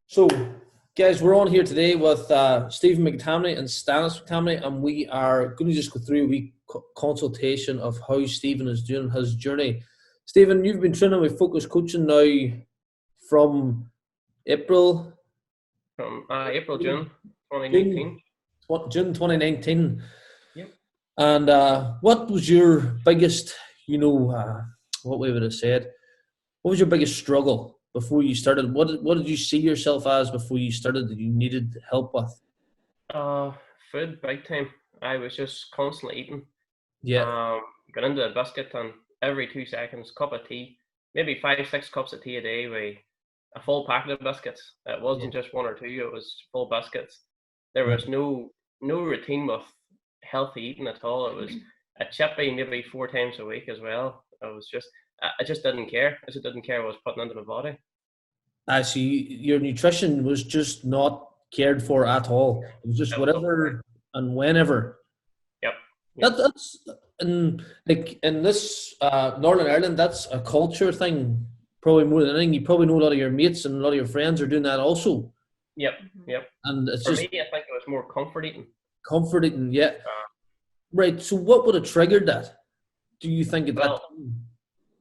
So, guys, we're on here today with Stephen McTamney and Stanis McTamney, and we are going to just go through a wee consultation of how Stephen is doing his journey. Stephen, you've been training with Focus Coaching now from April? June 2019. June 2019. Yep. And what was your biggest, what we would have said, what was your biggest struggle before you started? What did you see yourself as before you started that you needed help with? Food, big time. I was just constantly eating. Yeah. Got into a biscuit and every 2 seconds, cup of tea, maybe 5-6 cups of tea a day with a full packet of biscuits. It wasn't just one or two, it was full biscuits. There was no routine with healthy eating at all. It was a chippy maybe 4 times a week as well. I just didn't care. I just didn't care what I was putting into my body. I see. Your nutrition was just not cared for at all. It was just whatever and whenever. Yep. That's in this Northern Ireland. That's a culture thing, probably more than anything. You probably know a lot of your mates and a lot of your friends are doing that also. Yep. And it's for just me, I think it was more comfort eating. Comfort eating, yeah. Right. So, what would have triggered that? Do you think at that time?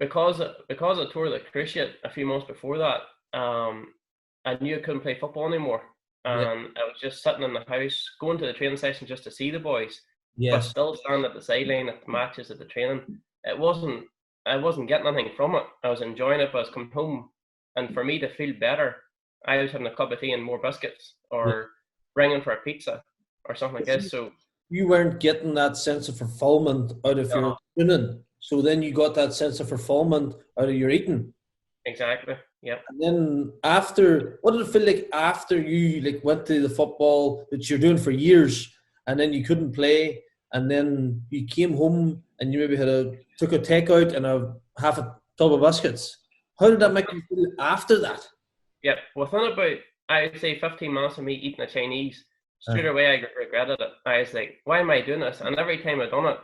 Because I tore the cruciate a few months before that, I knew I couldn't play football anymore. I was just sitting in the house, going to the training session just to see the boys, but still standing at the sideline at the matches, at the training. I wasn't getting anything from it. I was enjoying it, but I was coming home, and for me to feel better, I was having a cup of tea and more biscuits, or ringing for a pizza, or something like this. So you weren't getting that sense of fulfillment out of your training. So then you got that sense of fulfillment out of your eating. Exactly. Yep. And then what did it feel like after you went to the football that you're doing for years, and then you couldn't play, and then you came home and you maybe took a takeout and half a tub of biscuits? How did that make you feel after that? Yep. Within about, I'd say 15 minutes of me eating a Chinese, straight away I regretted it. I was like, why am I doing this? And every time I'd done it,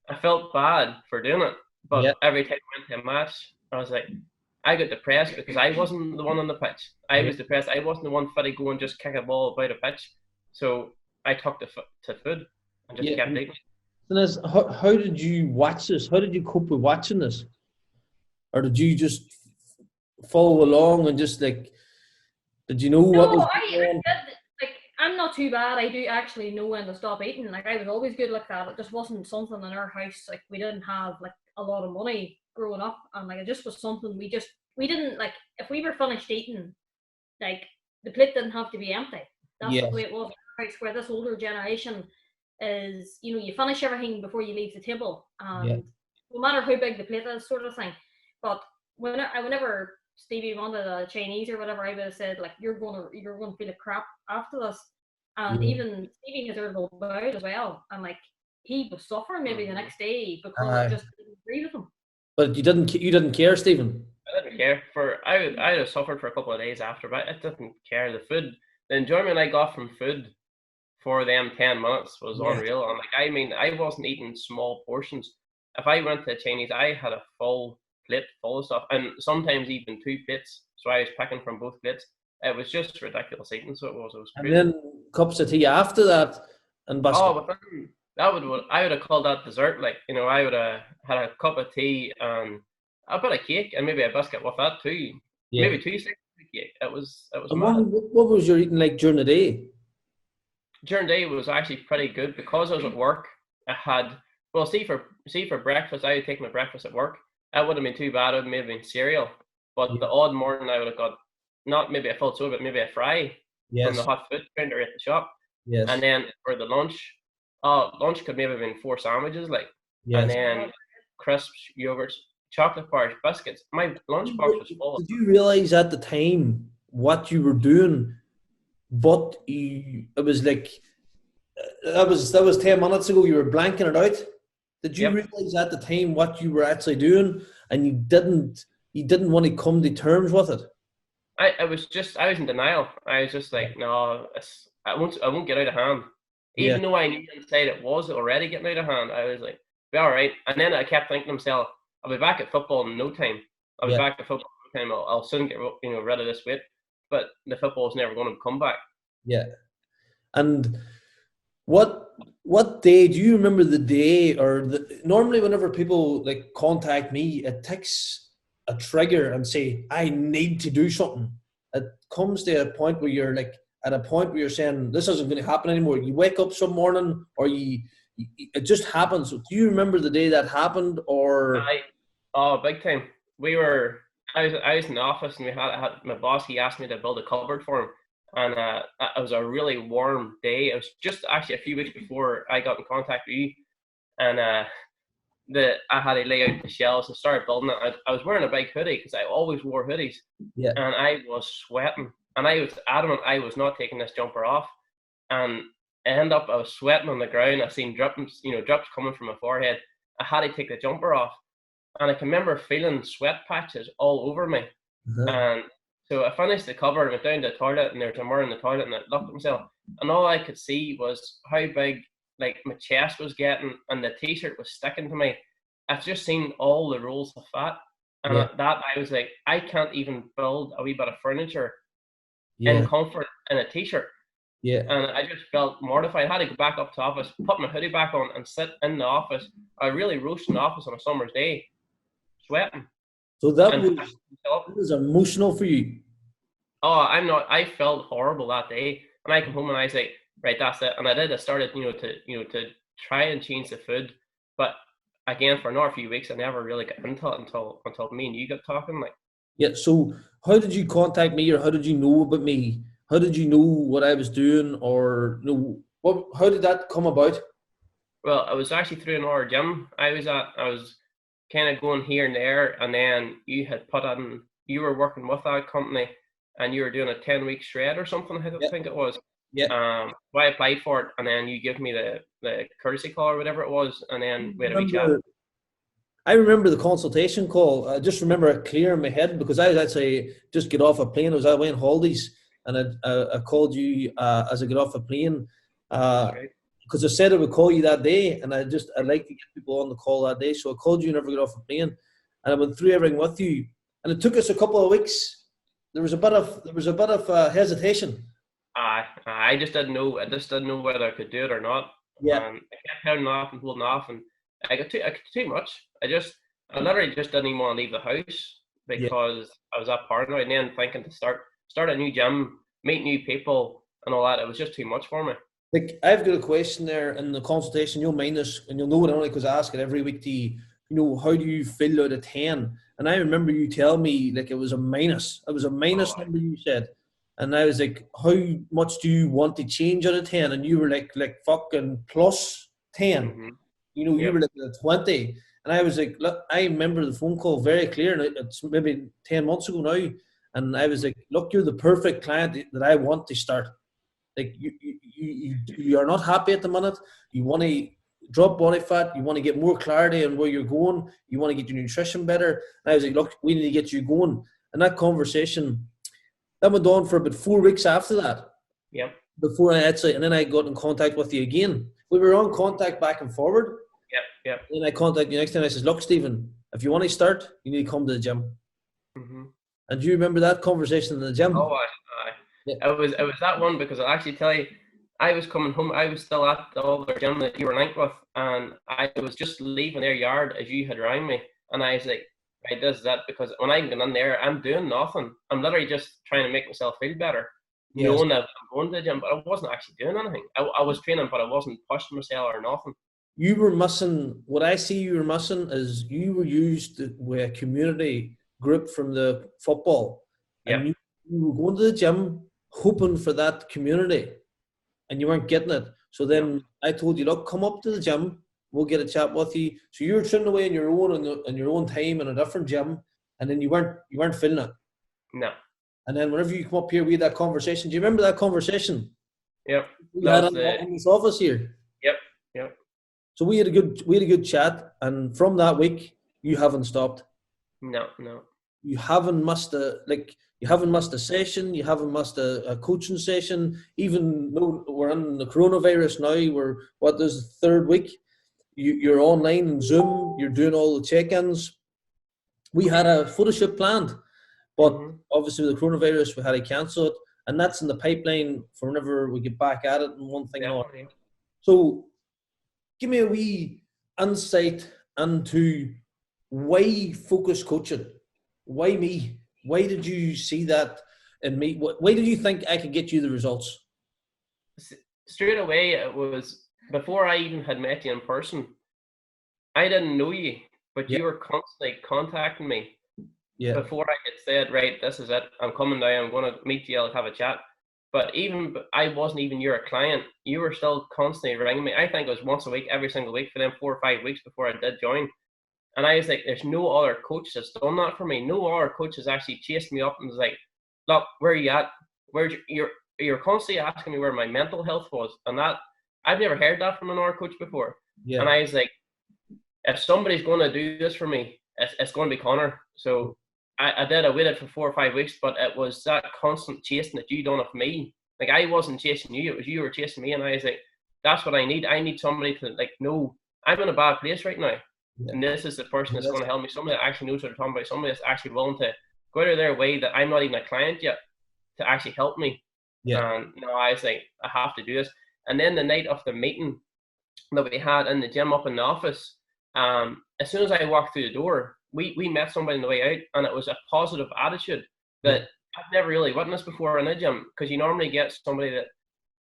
I felt bad for doing it, but every time I went to a match, I was like, I got depressed because I wasn't the one on the pitch. I was depressed. I wasn't the one fit to go and just kick a ball about a pitch. So I took to food and just kept eating. And how did you watch this? How did you cope with watching this? Or did you just follow along and just did you know what was going on? I'm not too bad. I do actually know when to stop eating. I was always good like that. It just wasn't something in our house. We didn't have a lot of money growing up, and it just was something we didn't if we were finished eating, the plate didn't have to be empty. That's the way it was in our house. Where this older generation is, you finish everything before you leave the table, and no matter how big the plate is, sort of thing. But whenever Stevie wanted a Chinese or whatever, I would have said you're going to feel a crap after this. And even Stevie has heard about it as well, and he was suffering maybe the next day because it just didn't agree with him. But you didn't care, Stephen? I didn't care. I have suffered for a couple of days after, but I didn't care. The enjoyment I got from food for them 10 minutes was unreal. And I wasn't eating small portions. If I went to Chinese, I had a full plate full of stuff, and sometimes even 2 plates. So I was picking from both plates. It was just ridiculous eating. So it was crazy. And then cups of tea after that, and biscuit. Oh, but I would have called that dessert. I would have had a cup of tea and a bit of cake and maybe a biscuit with that too. Yeah. Maybe 2 slices of cake. It was mad. What was your eating like during the day? During the day it was actually pretty good because I was at work. I had for breakfast. I would take my breakfast at work. That wouldn't have been too bad. It would have been cereal. But the odd morning I would have got not maybe a full soda, but maybe a fry from the hot food counter at the shop. Yes. And then for the lunch could maybe have been 4 sandwiches, and then crisps, yogurts, chocolate bars, biscuits. My lunch box was full. Did you realize at the time what you were doing? But it was that was 10 minutes ago. You were blanking it out. Did you realize at the time what you were actually doing, and you didn't want to come to terms with it? I was in denial. I was just no, I won't get out of hand. Even though I knew inside it was already getting out of hand, I was like, be all right. And then I kept thinking to myself, I'll be back at football in no time. I'll soon get rid of this weight. but the football was never going to come back. Yeah. And what day, do you remember the day, or normally whenever people like contact me, it takes a trigger and say, I need to do something. It comes to a point where you're like, at a point where you're saying, this isn't going to happen anymore. You wake up some morning, or it just happens. Do you remember the day that happened, or? Big time. I was in the office, and we had my boss, he asked me to build a cupboard for him. And it was a really warm day. It was just actually a few weeks before I got in contact with you. And I had to lay out the shelves and start building it. I was wearing a big hoodie because I always wore hoodies. Yeah. And I was sweating. And I was adamant I was not taking this jumper off. And I was sweating on the ground. I seen drips coming from my forehead. I had to take the jumper off. And I can remember feeling sweat patches all over me. Uh-huh. And so I finished the cover, went down to the toilet, and there was a mirror in the toilet, and I looked at myself, and all I could see was how big like my chest was getting, and the t-shirt was sticking to me. I've just seen all the rolls of fat, and at that I was like, I can't even build a wee bit of furniture in comfort in a t-shirt. Yeah. And I just felt mortified. I had to go back up to the office, put my hoodie back on, and sit in the office. I really roasted in the office on a summer's day, sweating. So that was emotional for you. Oh, I felt horrible that day, and I come home and I was like, right, that's it. And I started, to try and change the food, but again, for another few weeks, I never really got into it until me and you got talking. Like, yeah. So how did you contact me, or how did you know about me? How did you know what I was doing, or how did that come about? Well, it was actually through another gym I was at. I was kind of going here and there, and then you had you were working with that company, and you were doing a 10-week shred or something, I think it was. Yeah. So I applied for it, and then you give me the courtesy call or whatever it was, and then we had a wee chat. I remember the consultation call. I just remember it clear in my head, because I was actually just get off a plane. I was away on holidays, and I called you as I got off a plane. Because I said I would call you that day, and I'd like to get people on the call that day. So I called you and never got off a plane, and I went through everything with you. And it took us a couple of weeks. There was a bit of hesitation. I just didn't know. I just didn't know whether I could do it or not. Yeah. And I kept holding off, and I got too much. I literally just didn't even want to leave the house because I was that paranoid. And then thinking to start a new gym, meet new people, and all that. It was just too much for me. Like, I've got a question there in the consultation. You'll mind this, and you'll know it only because I ask it every week. How do you feel out of 10? And I remember you telling me like it was a minus. It was a minus number, you said. And I was like, how much do you want to change out of 10? And you were like fucking plus 10. Mm-hmm. You were like at 20. And I was like, look, I remember the phone call very clear. And it's maybe 10 months ago now. And I was like, look, you're the perfect client that I want to start. Like, you are not happy at the minute. You want to drop body fat. You want to get more clarity on where you're going. You want to get your nutrition better. And I was like, look, we need to get you going. And that conversation, that went on for about 4 weeks after that. Yeah. Before and then I got in contact with you again. We were on contact back and forward. Yeah. Then I contacted you next time. I says, look, Stephen, if you want to start, you need to come to the gym. Mm-hmm. And do you remember that conversation in the gym? Oh, It was that one, because I'll actually tell you, I was coming home. I was still at the other gym that you were linked with, and I was just leaving their yard as you had rang me, and I was like, right, this is that, because when I'm going in there, I'm doing nothing. I'm literally just trying to make myself feel better, knowing that I'm going to the gym, but I wasn't actually doing anything. I was training, but I wasn't pushing myself or nothing. You were missing, what I see you were missing is you were used with a community group from the football. And you were going to the gym hoping for that community, and you weren't getting it. So then I told you, look, come up to the gym, we'll get a chat with you. So you were training away on your own time in a different gym, and then you weren't feeling it. No. And then whenever you come up here, we had that conversation. Do you remember that conversation? Yep. We had in this office here. Yep. So we had a good chat, and from that week, you haven't stopped. No. You haven't missed a session. You haven't missed a coaching session. Even though we're in the coronavirus now, this is the third week. You're online on Zoom. You're doing all the check-ins. We had a photo shoot planned, But obviously with the coronavirus, we had to cancel it. And that's in the pipeline for whenever we get back at it and one thing on. So give me a wee insight into why focus coaching? Why me? Why did you see that in me? Why did you think I could get you the results? Straight away, it was before I even had met you in person. I didn't know you, but you were constantly contacting me. Before I had said, right, this is it, I'm coming down, I'm going to meet you, I'll have a chat. But even I wasn't even your client, you were still constantly ringing me. I think it was once a week, every single week for them 4 or 5 weeks before I did join. And I was like, there's no other coach that's done that for me. No other coach has actually chased me up and was like, look, where are you at? You're constantly asking me where my mental health was. And that, I've never heard that from another coach before. And I was like, if somebody's going to do this for me, it's going to be Connor. So I waited for 4 or 5 weeks, but it was that constant chasing that you done of me. Like, I wasn't chasing you, it was you were chasing me. And I was like, that's what I need. I need somebody to, like, know I'm in a bad place right now. And this is the person that's going to help me. Somebody that actually knows what they're talking about. Somebody that's actually willing to go out of their way that I'm not even a client yet to actually help me. And I was like, I have to do this. And then the night of the meeting that we had in the gym up in the office, as soon as I walked through the door, we met somebody on the way out, and it was a positive attitude that I've never really witnessed before in a gym, because you normally get somebody that,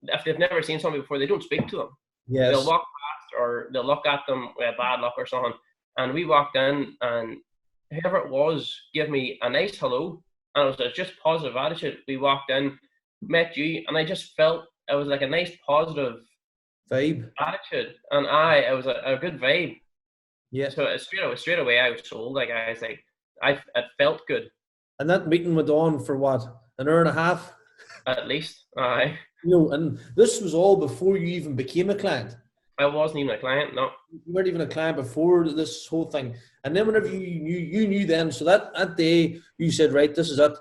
if they've never seen somebody before, they don't speak to them. They'll walk past or they'll look at them with bad luck or something. And we walked in, and whoever it was gave me a nice hello, and it was just positive attitude. We walked in, met you, and I just felt it was like a nice positive vibe attitude, and it was a good vibe. So straight away I was sold. Like, I was like, it felt good. And that meeting went on for what, an hour and a half? At least, You know, and this was all before you even became a client. I wasn't even a client, no. You weren't even a client before this whole thing. And then whenever you knew then, so that day you said, right, this is it.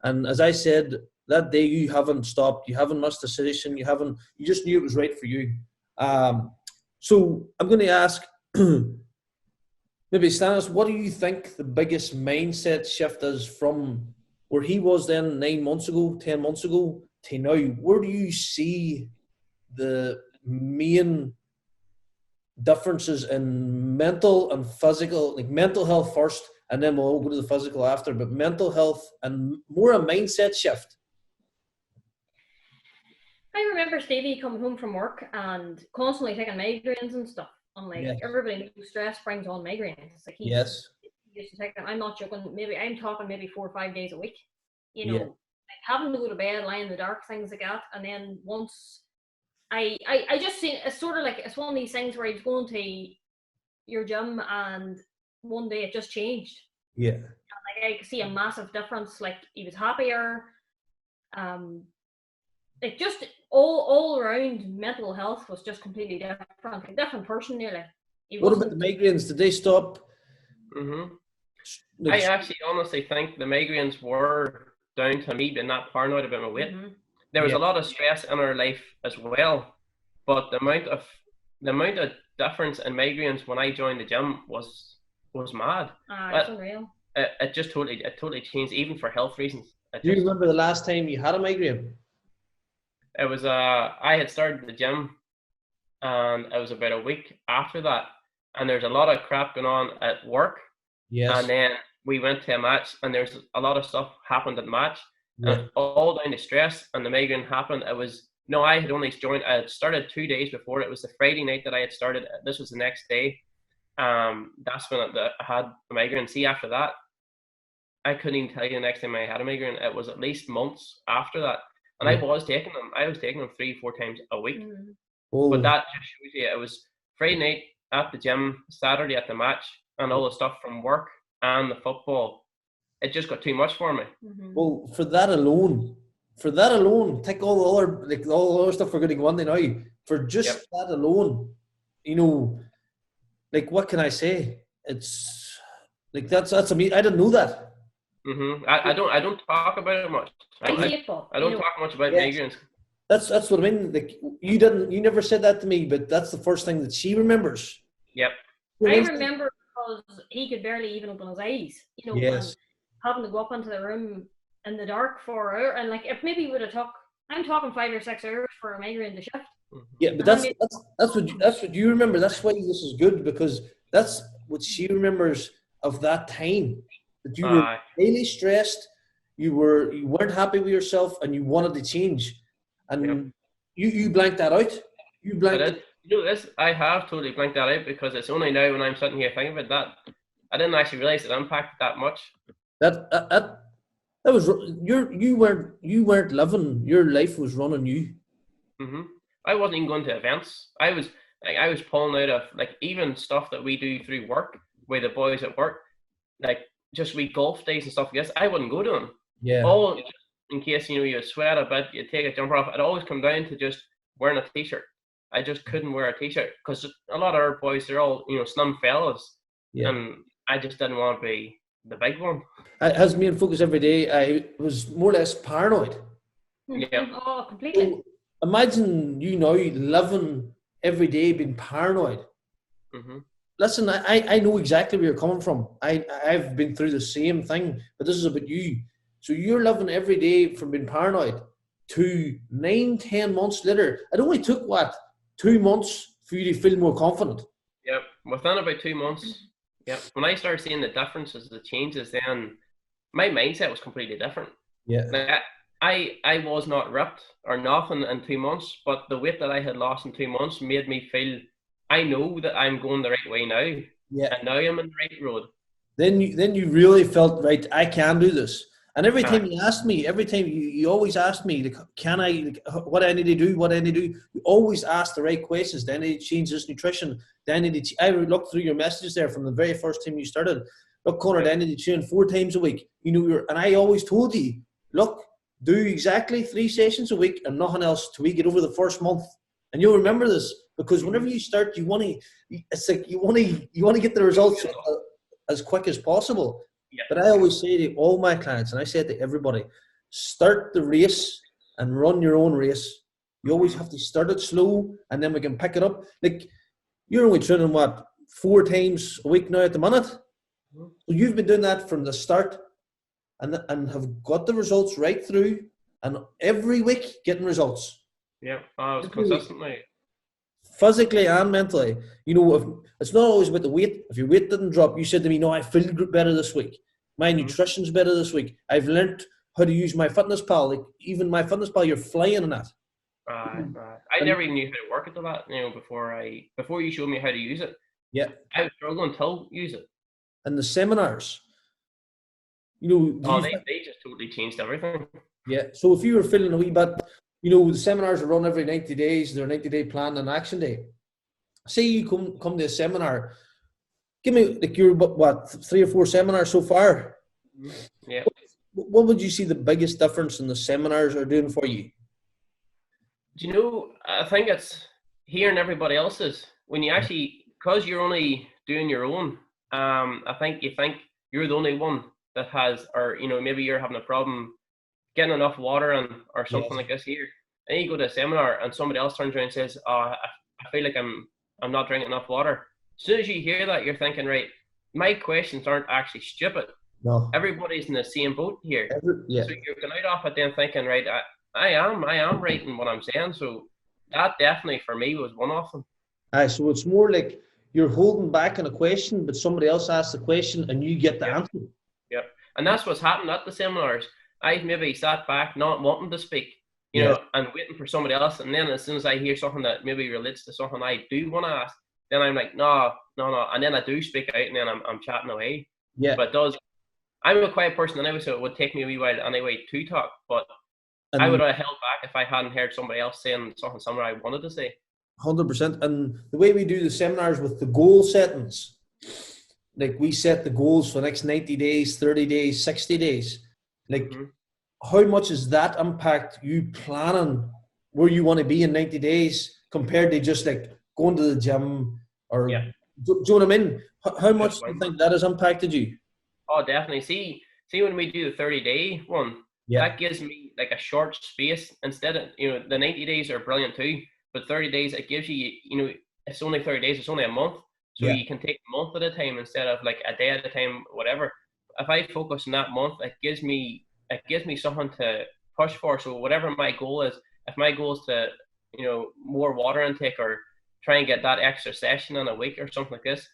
And as I said, that day you haven't stopped, you haven't missed a session, you just knew it was right for you. So I'm going to ask, maybe Stanis, what do you think the biggest mindset shift is from where he was then 9 months ago, 10 months ago to now? Where do you see the main differences in mental and physical, like mental health first, and then we'll go to the physical after, but mental health and more a mindset shift? I remember Stevie coming home from work and constantly taking migraines and stuff. And like everybody knows stress brings on migraines. It's like he used to take them. I'm not joking. I'm talking 4 or 5 days a week. You know, like having to go to bed, lying in the dark, things like that. And then once I just seen it's sort of like it's one of these things where he's going to your gym and one day it just changed. And like I could see a massive difference. Like he was happier. Like just all around mental health was just completely different. Like a different person nearly. What about the migraines? Did they stop? I actually honestly think the migraines were down to me being that paranoid about my weight. There was a lot of stress in our life as well, but the amount of difference in migraines when I joined the gym was mad. It's unreal. It totally changed, even for health reasons. Do you remember the last time you had a migraine? It was I had started the gym, and it was about a week after that, and there's a lot of crap going on at work. And then we went to a match, and there's a lot of stuff happened at the match, and all down to stress, and the migraine happened. I had only joined. I had started 2 days before. It was the Friday night that I had started. This was the next day. That's when I had a migraine. See, after that, I couldn't even tell you the next time I had a migraine. It was at least months after that. And I was taking them. I was taking them 3 or 4 times a week. But that just shows you, it was Friday night at the gym, Saturday at the match, and all the stuff from work and the football. It just got too much for me. Well, for that alone, take all the other stuff we're going to go on to now. For just that alone, you know, like what can I say? It's like that's amazing. I didn't know that. I don't talk about it much. I don't talk much about migraines. That's what I mean. Like you never said that to me, but that's the first thing that she remembers. I remember because he could barely even open his eyes. You know, having to go up into the room in the dark for an hour, and like if maybe would have took, I'm talking 5 or 6 hours for a migraine to shift. Yeah, but that's what you remember. That's why this is good, because that's what she remembers of that time. That you were highly stressed, you weren't happy with yourself, and you wanted to change, and you blanked that out. You blanked it. You know this, I have totally blanked that out, because it's only now when I'm sitting here thinking about that, I didn't actually realize it impacted that much. That was you weren't living. Your life was running you. I wasn't even going to events. I was pulling out of like even stuff that we do through work with the boys at work, like just we golf days and stuff like this. I wouldn't go to them. Yeah. All in case you sweat a bit, you take a jumper off. It always come down to just wearing a t-shirt. I just couldn't wear a t-shirt because a lot of our boys, they're all slim fellas, and I just didn't want to be the big one. It has me in focus every day. I was more or less paranoid. Yeah. Oh, completely. So imagine living every day being paranoid. Listen, I know exactly where you're coming from. I've been through the same thing, but this is about you. So you're living every day from being paranoid to 9-10 months later. It only took 2 months for you to feel more confident. Yep, within about 2 months. Yep, when I started seeing the differences, the changes, then my mindset was completely different. Yeah. Like I was not ripped or nothing in 2 months, but the weight that I had lost in 2 months made me feel, I know that I'm going the right way now. Yeah. And now I'm in the right road. Then you really felt, right, I can do this. And every time you asked me, every time you always asked me, like, can I, like, what I need to do, what I need to do. You always ask the right questions. Do I need to change this nutrition? Do I need to, I looked through your messages there from the very first time you started. Look, Conor, do I need to tune 4 times a week? And I always told you, look, do exactly 3 sessions a week and nothing else till we get over the first month. And you'll remember this, because whenever you start, you want to get the results as quick as possible. Yeah. But I always say to all my clients, and I say it to everybody, start the race and run your own race. You always have to start it slow, and then we can pick it up. Like, you're only training 4 times a week now at the minute. So you've been doing that from the start, and have got the results right through, and every week getting results. Yeah, consistently. Physically and mentally. If it's not always about the weight. If your weight didn't drop, you said to me, no, I feel better this week. My nutrition's better this week. I've learned how to use my fitness pal. Like, even my fitness pal, you're flying on that. I never even knew how to work it to that, before you showed me how to use it. Yeah. I was struggling to use it. And the seminars, they just totally changed everything. Yeah. So if you were feeling a wee bit, the seminars are run every 90 days. They're a 90-day plan and action day. Say you come to a seminar. Give me, like, you're 3 or 4 seminars so far. Yeah. What would you see the biggest difference in the seminars are doing for you? I think it's hearing everybody else's. When you actually, because you're only doing your own, I think you think you're the only one that has, or maybe you're having a problem getting enough water or something like this here. And you go to a seminar and somebody else turns around and says, I feel like I'm not drinking enough water. As soon as you hear that, you're thinking, right, my questions aren't actually stupid. No. Everybody's in the same boat here. So you're going out off it then thinking, right, I am right in what I'm saying. So that definitely for me was one of them. So it's more like you're holding back on a question, but somebody else asks the question and you get the answer. Yep. And that's what's happened at the seminars. I've maybe sat back not wanting to speak, and waiting for somebody else. And then as soon as I hear something that maybe relates to something I do want to ask, then I'm like, no. And then I do speak out, and then I'm chatting away. Yeah. But I'm a quiet person anyway, so it would take me a wee while anyway to talk. But I would have held back if I hadn't heard somebody else saying something similar I wanted to say. 100%. And the way we do the seminars with the goal settings, like we set the goals for the next 90 days, 30 days, 60 days. Like, how much does that impact you planning where you want to be in 90 days compared to just like going to the gym or, do you know what I mean? How much do you think that has impacted you? Oh, definitely. See when we do the 30-day one, that gives me like a short space instead of, the 90 days are brilliant too, but 30 days, it gives you, it's only 30 days, it's only a month. So you can take a month at a time instead of like a day at a time, whatever. if I focus on that month, it gives me something to push for. So whatever my goal is, if my goal is to, more water intake or try and get that extra session in a week or something like this,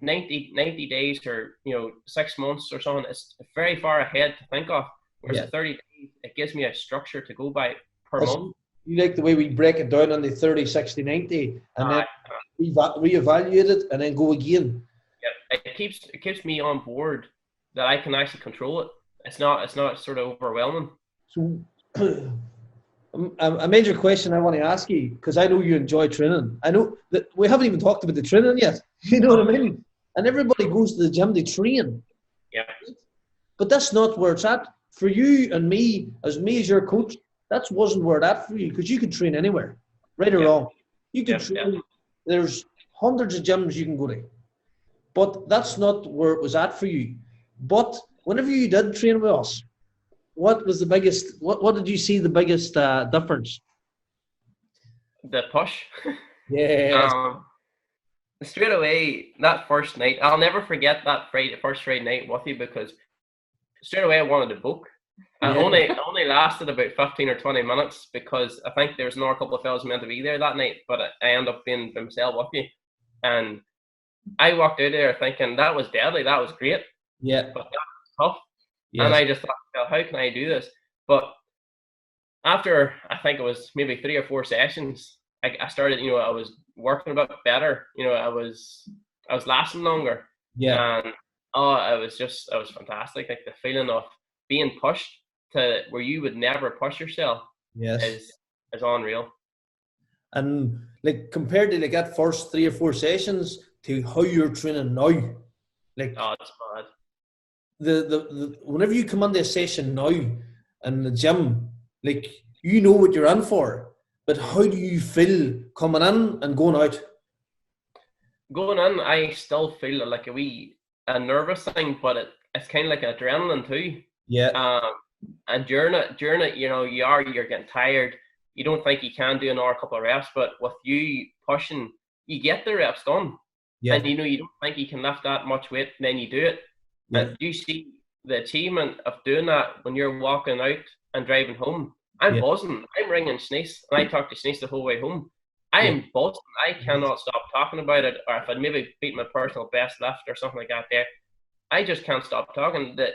90 days or 6 months or something, it's very far ahead to think of. Whereas at 30 days, it gives me a structure to go by per month. You like the way we break it down on the 30, 60, 90 and then reevaluate it and then go again. Yeah, it keeps me on board that I can actually control it. It's not sort of overwhelming. So a major question I want to ask you, because I know you enjoy training. I know that we haven't even talked about the training yet. You know what I mean? And everybody goes to the gym, they train. Yeah. But that's not where it's at. For you and me as your coach, that wasn't where it's at for you, because you can train anywhere, right or wrong. You can train. Yeah. There's hundreds of gyms you can go to. But that's not where it was at for you. But whenever you did train with us, what was the biggest, what did you see the biggest difference? The push. Yeah. Straight away, that first night, I'll never forget that first Friday night with you, because straight away I wanted to book. And only lasted about 15 or 20 minutes, because I think there was another couple of fellas meant to be there that night, but I ended up being by myself with you. And I walked out there thinking that was deadly, that was great. Yeah. But that was tough. Yes. And I just thought, well, how can I do this? But after, I think it was maybe 3 or 4 sessions, I started, I was working a bit better. I was lasting longer. Yeah. And it was fantastic. Like the feeling of being pushed to where you would never push yourself. Yes. is unreal. And like compared to like that first 3 or 4 sessions to how you're training now, like it's bad. The whenever you come on a session now in the gym, like you know what you're in for, but how do you feel coming in and going out? Going in, I still feel like a nervous thing, but it's kind of like adrenaline too. Yeah. And during it, you're getting tired. You don't think you can do another couple of reps, but with you pushing, you get the reps done. Yeah. And you don't think you can lift that much weight, then you do it. Yeah. And you see the achievement of doing that when you're walking out and driving home. I'm buzzing. I'm ringing Shanice, and I talk to Shanice the whole way home. I am buzzing. I cannot stop talking about it. Or if I'd maybe beat my personal best lift or something like that there, I just can't stop talking. That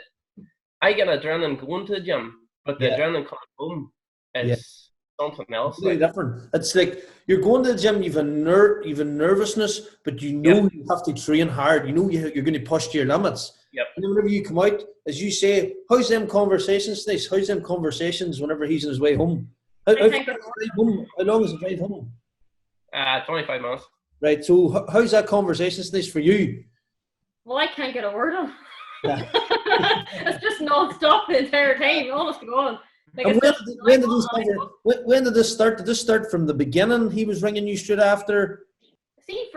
I get adrenaline going to the gym, but the adrenaline coming home is something else. It's really different. It's like you're going to the gym, you've a nervousness, but you know you have to train hard. You know you're going to push to your limits. Yep. And then whenever you come out, as you say, how's them conversations, Snace? How's them conversations whenever he's on his way home? How long is the drive home? 25 minutes. Right, so how's that conversation, Snace, for you? Well, I can't get a word on. It's just non-stop the entire time, honest to God. Like, when did this start? Did this start from the beginning? He was ringing you straight after? See,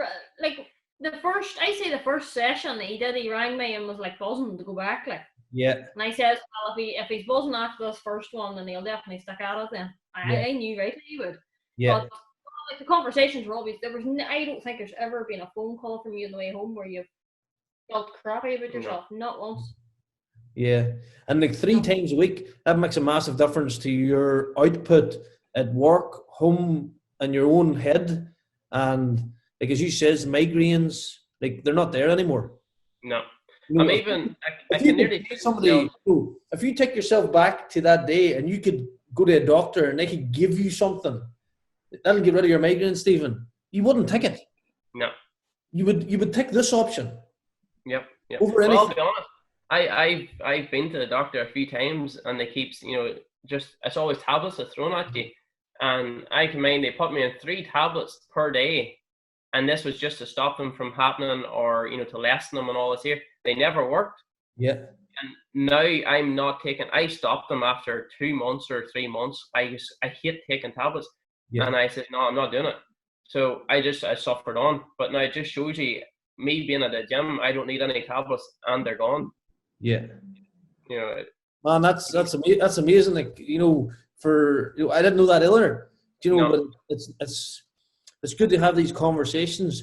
the first session that he did, he rang me and was like buzzing to go back, like. Yeah. And I said, well, if he's buzzing after this first one, then he'll definitely stick at it then. I knew right that he would. Yeah. But like the conversations were always, I don't think there's ever been a phone call from you on the way home where you've felt crappy about yourself. No. Not once. Yeah. And like 3 times a week, that makes a massive difference to your output at work, home, and your own head. And like as you says, migraines, like they're not there anymore. No. I'm even, I can nearly if you take yourself back to that day and you could go to a doctor and they could give you something that'll get rid of your migraine, Stephen, you wouldn't take it. No. You would take this option. Yep. Over anything. Well, I'll be honest. I've been to the doctor a few times and they keep, it's always tablets are thrown at you. And I can mind they put me on 3 tablets per day. And this was just to stop them from happening or, to lessen them and all this here. They never worked. Yeah. And now I'm not taking, I stopped them after 2 months or 3 months. I hate taking tablets. Yeah. And I said, no, I'm not doing it. So I suffered on. But now it just shows you, me being at the gym, I don't need any tablets and they're gone. Yeah. Man, that's amazing. Like, I didn't know that either. But it's good to have these conversations,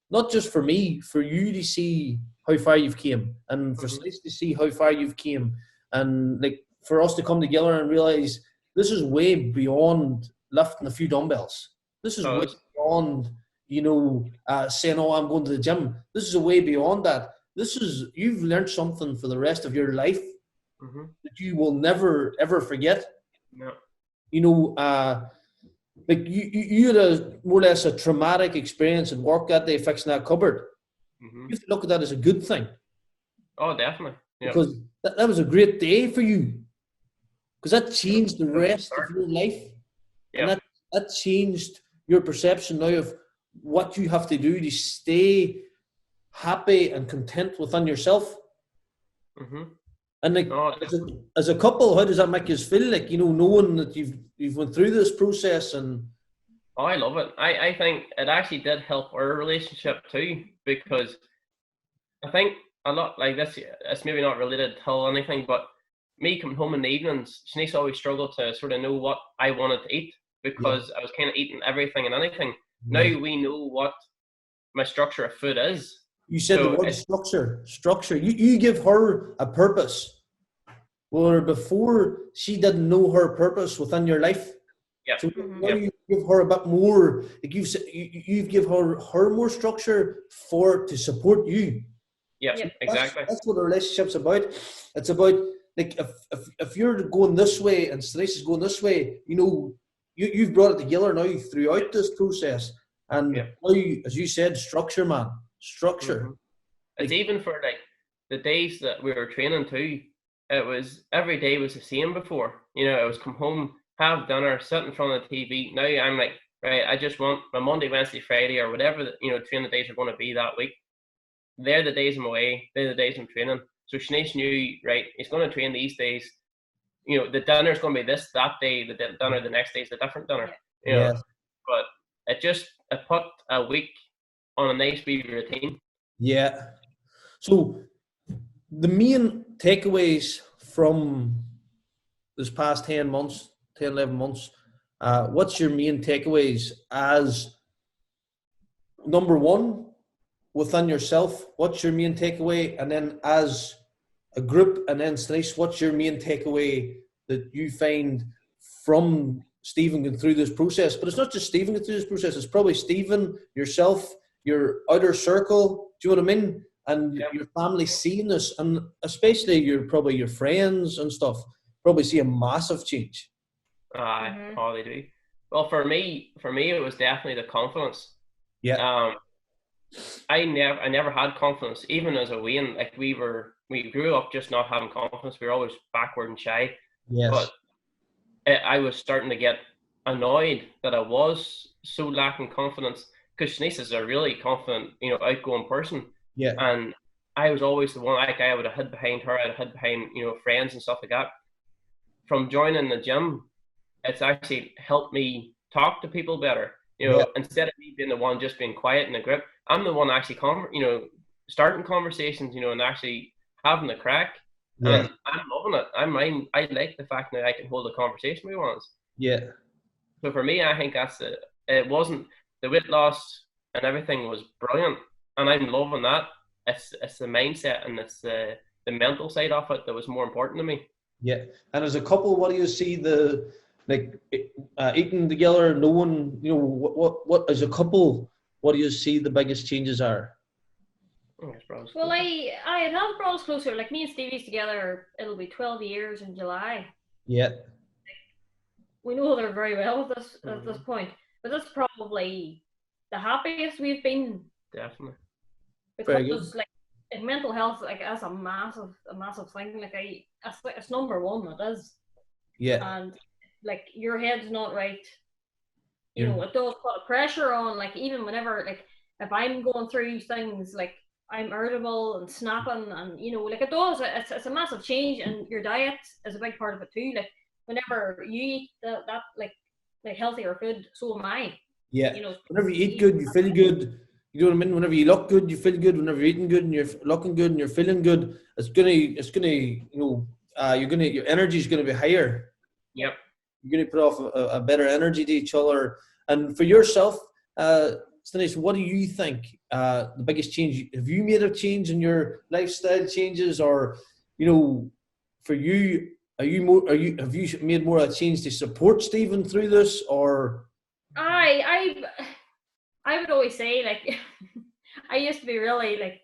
not just for me, for you to see how far you've came, and for Shanice to see how far you've came, and like for us to come together and realize this is way beyond lifting a few dumbbells. This is way beyond, you know, saying, "Oh, I'm going to the gym." This is a way beyond that. This is, you've learned something for the rest of your life that you will never ever forget. No. You know, like you had a more or less a traumatic experience and work that day fixing that cupboard. You have to look at that as a good thing. Oh, definitely. Yep. Because that was a great day for you. Because that changed the rest of your life. Yep. And that changed your perception now of what you have to do to stay happy and content within yourself. And like, as a couple, how does that make you feel? Like, you know, knowing that you've went through this process and... Oh, I love it. I think it actually did help our relationship too, because I think a lot like this, it's maybe not related to anything, but me coming home in the evenings, Shanice always struggled to sort of know what I wanted to eat, because I was kind of eating everything and anything. Now we know what my structure of food is. You said the word structure. You give her a purpose. Well, before she didn't know her purpose within your life. Yeah. So now you give her a bit more. Like you give her more structure to support you. Yeah, exactly. That's what a relationship's about. It's about, like, if you're going this way and Shanice is going this way, you know, you've brought it together now throughout this process. And now, as you said, structure, man. Structure. It's even for like the days that we were training too. It was every day was the same before. You know, it was come home, have dinner, sit in front of the TV. Now I'm like, right, I just want my Monday, Wednesday, Friday, or whatever training days are going to be that week. They're the days I'm away. They're the days I'm training. So Shanice knew, right, he's going to train these days. You know, the dinner's going to be that day. The dinner the next day is a different dinner. You know, but it put a week on a nice wee routine. Yeah. So the main takeaways from this past 10, 11 months, what's your main takeaways as number one within yourself? What's your main takeaway? And then as a group, and then Shanice, what's your main takeaway that you find from Stephen going through this process? But it's not just Stephen going through this process, it's probably Stephen, yourself, your outer circle, do you know what I mean? And your family seeing this, and especially your friends and stuff, probably see a massive change. Oh, they do. Well, for me, it was definitely the confidence. Yeah. I never had confidence, even as a Wayne. Like we grew up just not having confidence. We were always backward and shy. Yes. But I was starting to get annoyed that I was so lacking confidence, because Shanice is a really confident, outgoing person. Yeah. And I was always the one, like I would have hid behind her, I'd hid behind, friends and stuff like that. From joining the gym, it's actually helped me talk to people better. Instead of me being the one just being quiet in the group, I'm the one actually, starting conversations, and actually having the crack. Yeah. And I'm loving it. I like the fact that I can hold a conversation with ones. Yeah. So for me, I think it wasn't the weight loss and everything was brilliant, and I'm loving that. It's the mindset and it's the mental side of it that was more important to me. Yeah. And as a couple, what do you see eating together, knowing, what as a couple, what do you see the biggest changes are? Well, I had brought us closer. Like me and Stevie's together, it'll be 12 years in July. Yeah. We know her very well at this point, but that's probably the happiest we've been. Definitely. Because like in mental health, like that's a massive thing. Like it's number one. It is. Yeah. And like your head's not right. It does put a pressure on. Like even whenever, like if I'm going through things, like I'm irritable and snapping, and like it does. It's a massive change, and your diet is a big part of it too. Like whenever you eat that like healthier food, so am I. Yeah. Whenever you eat good, you feel good. You know what I mean? Whenever you look good, you feel good. Whenever you're eating good and you're looking good and you're feeling good, your energy is gonna be higher. Yep. You're gonna put off a better energy to each other. And for yourself, Shanice, what do you think the biggest change? Have you made a change in your lifestyle changes, or for you, have you made more a change to support Stephen through this, or? I would always say, like, I used to be really like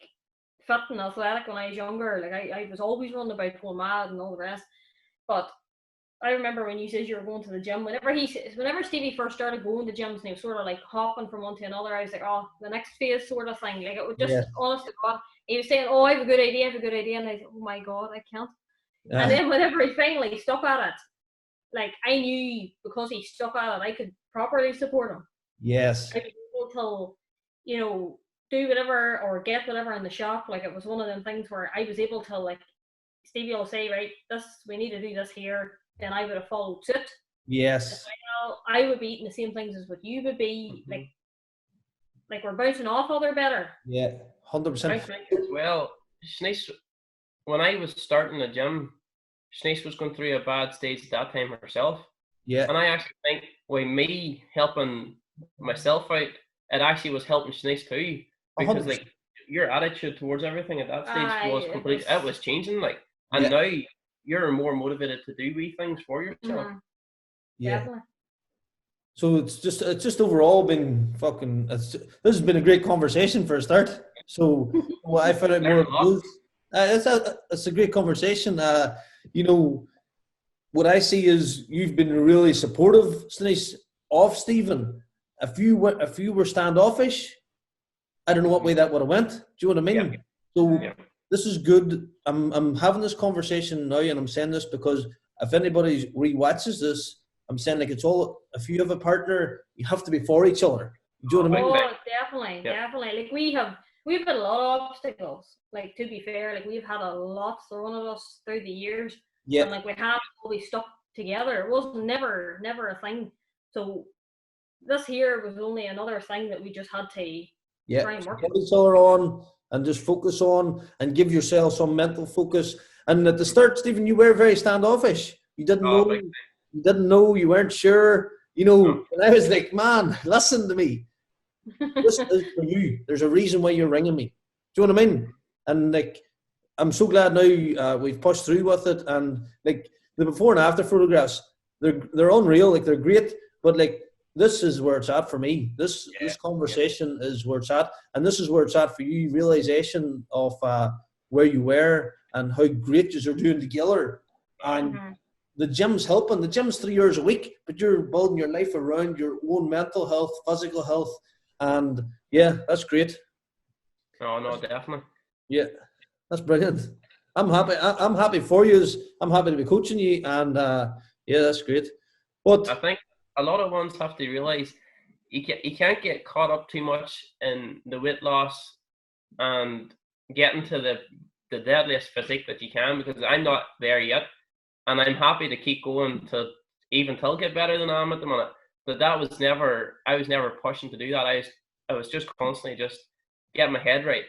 fit and athletic when I was younger. Like I was always running about going mad and all the rest. But I remember when you said you were going to the gym, whenever Stevie first started going to gyms and he was sort of like hopping from one to another, I was like, oh, the next phase sort of thing. Like, it would just, honest to God, he was saying, oh, I have a good idea. And I was like, oh my God, I can't. And then whenever he finally stuck at it, like, I knew because he stuck at it, I could properly support him. Yes. I was able to, do whatever or get whatever in the shop. Like, it was one of them things where I was able to, like, Stevie will say, right, we need to do this here. Then I would have followed suit. Yes. I would be eating the same things as what you would be. Like we're bouncing off other better. Yeah, 100%. Well, Shanice, when I was starting the gym, Shanice was going through a bad stage at that time herself. Yeah. And I actually think with me helping myself out, it actually was helping Shanice too. Because 100%. like your attitude towards everything at that stage was complete. It was changing, like, and now you're more motivated to do wee things for yourself. Mm-hmm. Yeah. Definitely. So it's just overall been fucking. This has been a great conversation for a start. So I found out more about it's a great conversation. What I see is you've been really supportive, Shanice, of Stephen. If you were standoffish, I don't know what way that would have went. Do you know what I mean? Yeah. So this is good. I'm having this conversation now, and I'm saying this because if anybody re-watches this, I'm saying, like, it's all, if you have a partner, you have to be for each other. Do you know what I mean? Oh, definitely. Like, we've had a lot of obstacles. Like, to be fair, like, we've had a lot, the one of us, through the years. Yeah. And like, we have always stuck together. It was never a thing. So this here was only another thing that we just had to try and work. Put each other on and just focus on and give yourself some mental focus. And at the start, Stephen, you were very standoffish. You didn't know. You didn't know. You weren't sure. And I was like, man, listen to me. This is for you. There's a reason why you're ringing me. Do you know what I mean? And like, I'm so glad now we've pushed through with it. And like the before and after photographs, they're unreal. Like, they're great. But like, this is where it's at for me. This conversation is where it's at, and this is where it's at for you. Realization of where you were and how great you're doing together, and the gym's helping. The gym's 3 hours a week, but you're building your life around your own mental health, physical health, and that's great. Oh no, definitely. Yeah, that's brilliant. I'm happy. I'm happy for you. I'm happy to be coaching you, and that's great. But I think a lot of ones have to realize you can't get caught up too much in the weight loss and getting to the deadliest physique that you can, because I'm not there yet, and I'm happy to keep going till get better than I am at the minute. But I was never pushing to do that. I was just constantly just getting my head right,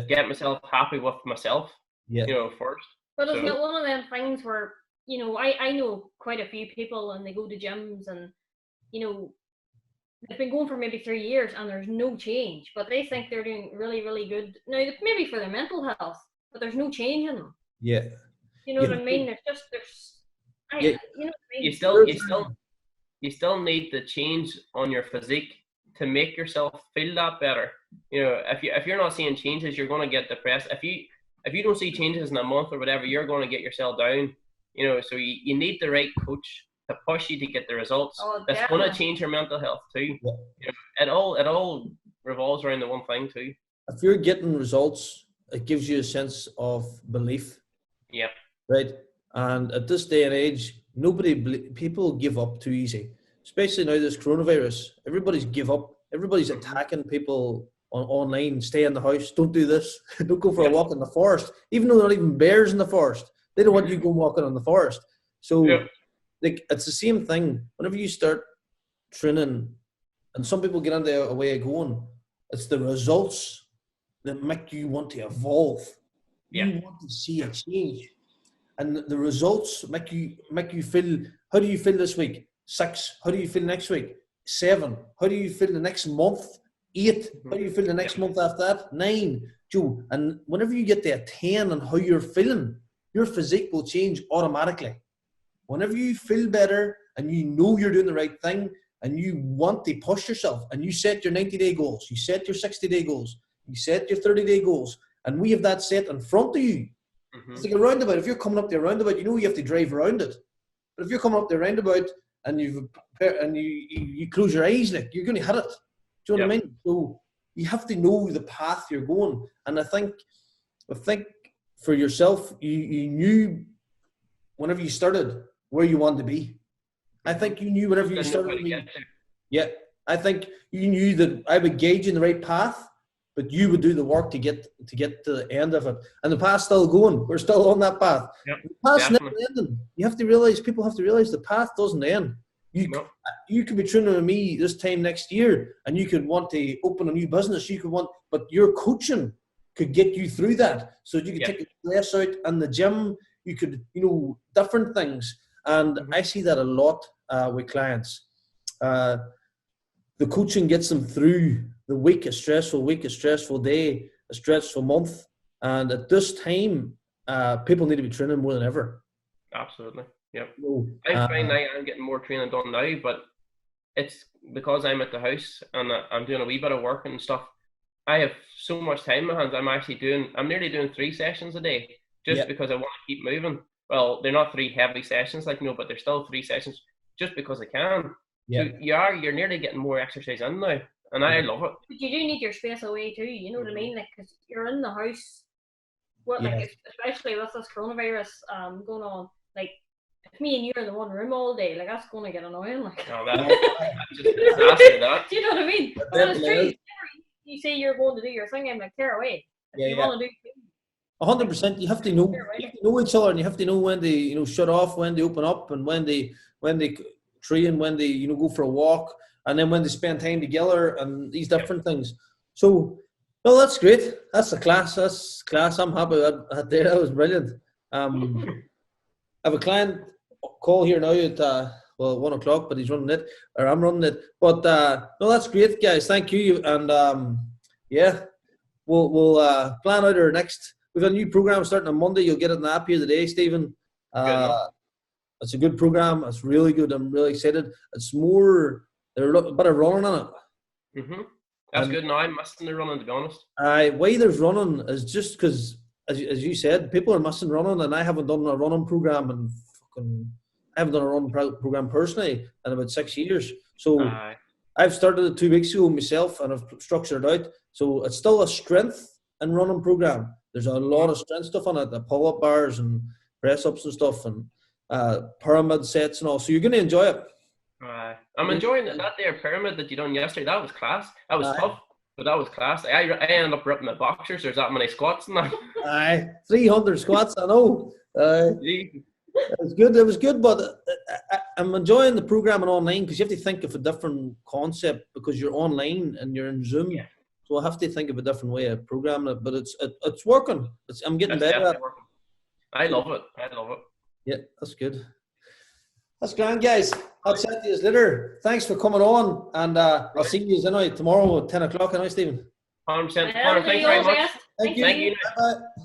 get myself happy with myself, first. But isn't it one of them things where, I know quite a few people and they go to gyms and, they've been going for maybe 3 years and there's no change, but they think they're doing really, really good. Now, maybe for their mental health, but there's no change in them. Yeah. You know what I mean? You know what I mean? You still need to change on your physique to make yourself feel that better. If you're not seeing changes, you're going to get depressed. If you don't see changes in a month or whatever, you're going to get yourself down. So you need the right coach to push you to get the results. That's going to change your mental health too. Yeah. It all revolves around the one thing too. If you're getting results, it gives you a sense of belief. Yeah. Right. And at this day and age, people give up too easy. Especially now this coronavirus, everybody's give up. Everybody's attacking people online. Stay in the house. Don't do this. Don't go for a walk in the forest. Even though there are not even bears in the forest, they don't want you going walking in the forest. So. Yeah. Like, it's the same thing. Whenever you start training, and some people get into a way of going, it's the results that make you want to evolve. Yeah. You want to see a change, and the results make you feel. How do you feel this week? 6. How do you feel next week? 7. How do you feel the next month? 8. How do you feel the next month after that? 9. Joe, and whenever you get to a 10 on how you're feeling, your physique will change automatically. Whenever you feel better and you know you're doing the right thing and you want to push yourself and you set your 90-day goals, you set your 60-day goals, you set your 30-day goals, and we have that set in front of you. It's like a roundabout. If you're coming up the roundabout, you know you have to drive around it. But if you're coming up the roundabout and you close your eyes, like, you're going to hit it. Do you know what I mean? So you have to know the path you're going. And I think for yourself, you knew whenever you started where you wanted to be. I think you knew whenever you started. Yeah, I think you knew that I would gauge in the right path, but you would do the work to get to the end of it. And the path's still going. We're still on that path. Yep, the path's never ending. You have to realize, people have to realize the path doesn't end. You could be training with me this time next year and you could want to open a new business. But your coaching could get you through that. So you could take the stress out in the gym. You could, different things. And I see that a lot with clients. The coaching gets them through the week, a stressful day, a stressful month. And at this time, people need to be training more than ever. Absolutely. Yep. I find I'm getting more training done now, but it's because I'm at the house and I'm doing a wee bit of work and stuff. I have so much time in my hands. I'm nearly doing 3 sessions a day just because I want to keep moving. Well, they're not 3 heavy sessions, but they're still 3 sessions just because I can. Yeah. So you're nearly getting more exercise in now, and I love it. But you do need your space away too. You know what I mean? Like, because you're in the house. Especially with this coronavirus going on, like, if me and you are in the one room all day, like, that's going to get annoying. Like, that's just disaster, that. Do you know what I mean? Well, it's true. You say you're going to do your thing, I'm like, tear away. You want to do 100%. You have to know each other, and you have to know when they shut off, when they open up, and when they train, when they go for a walk, and then when they spend time together, and these different things. So, well, that's great. That's a class. That's class. I'm happy with that. That was brilliant. I have a client call here now at 1 o'clock, but he's running it, or I'm running it. But no, that's great, guys. Thank you. And we'll plan out our next. We've got a new program starting on Monday. You'll get it in the app here today, Stephen. It's a good program. It's really good. I'm really excited. It's more, there's a bit of running in it. That's good. Now I'm missing the running, to be honest. Why there's running is just because, as you said, people are missing running, and I haven't done a running program, and I haven't done a running program personally in about 6 years. So I've started it 2 weeks ago myself, and I've structured it out. So it's still a strength and running program. There's a lot of strength stuff on it, the pull-up bars and press-ups and stuff, and pyramid sets and all. So you're going to enjoy it. I'm enjoying that there pyramid that you done yesterday. That was class. That was tough, but that was class. I ended up ripping my boxers. There's that many squats in that. 300 squats, I know. It was good, but I'm enjoying the programming online, because you have to think of a different concept, because you're online and you're in Zoom. Yeah. So I have to think of a different way of programming it, but it's working. I'm getting better at it. I love it. Yeah, that's good. That's grand, guys. I'll chat to you later. Thanks for coming on, and I'll see you tomorrow at 10 o'clock. Stephen. 100%. Thanks very much. Thank you. Bye-bye.